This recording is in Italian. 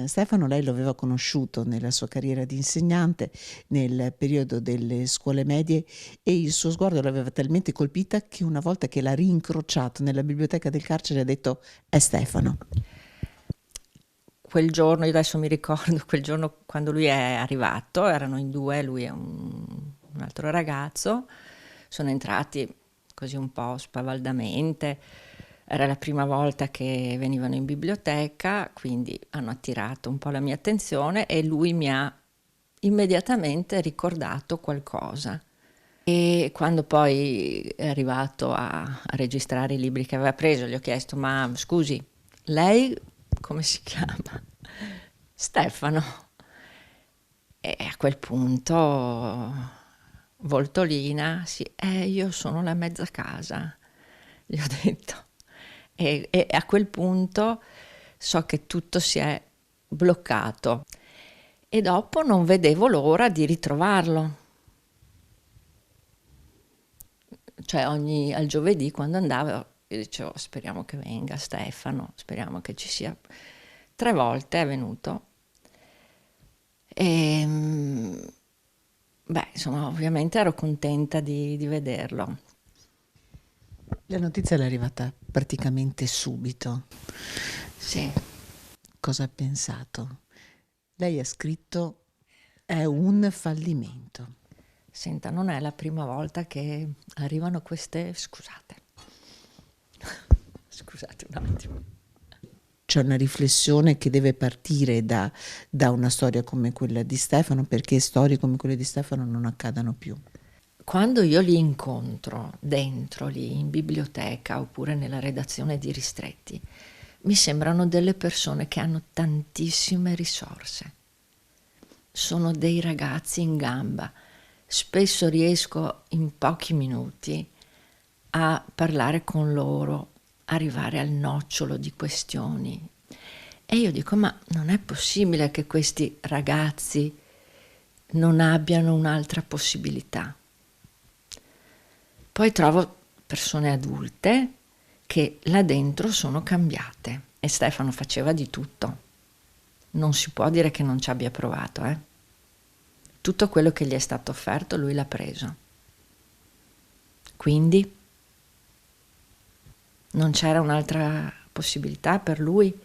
Stefano lei lo aveva conosciuto nella sua carriera di insegnante, nel periodo delle scuole medie, e il suo sguardo l'aveva talmente colpita che una volta che l'ha rincrociato nella biblioteca del carcere ha detto: "È Stefano". Quel giorno, io adesso mi ricordo, quel giorno quando lui è arrivato, erano in due, lui e un altro ragazzo, sono entrati così un po' spavaldamente, era la prima volta che venivano in biblioteca, quindi hanno attirato un po' la mia attenzione e lui mi ha immediatamente ricordato qualcosa. E quando poi è arrivato a registrare i libri che aveva preso, gli ho chiesto: "Ma scusi, lei come si chiama?" "Stefano." E a quel punto, voltolina, sì, io sono la mezza casa, gli ho detto. E a quel punto so che tutto si è bloccato e dopo non vedevo l'ora di ritrovarlo. Cioè al giovedì quando andavo io dicevo: speriamo che venga Stefano, speriamo che ci sia. 3 volte è venuto e beh, insomma, ovviamente ero contenta di vederlo. La notizia l'è arrivata praticamente subito. Sì. Cosa ha pensato? Lei ha scritto: "È un fallimento". Senta, non è la prima volta che arrivano queste... Scusate, scusate un attimo. C'è una riflessione che deve partire da una storia come quella di Stefano, perché storie come quelle di Stefano non accadano più. Quando io li incontro dentro lì in biblioteca oppure nella redazione di Ristretti, mi sembrano delle persone che hanno tantissime risorse. Sono dei ragazzi in gamba. Spesso riesco in pochi minuti a parlare con loro, arrivare al nocciolo di questioni. E io dico: ma non è possibile che questi ragazzi non abbiano un'altra possibilità. Poi trovo persone adulte che là dentro sono cambiate e Stefano faceva di tutto. Non si può dire che non ci abbia provato, eh. Tutto quello che gli è stato offerto lui l'ha preso. Quindi non c'era un'altra possibilità per lui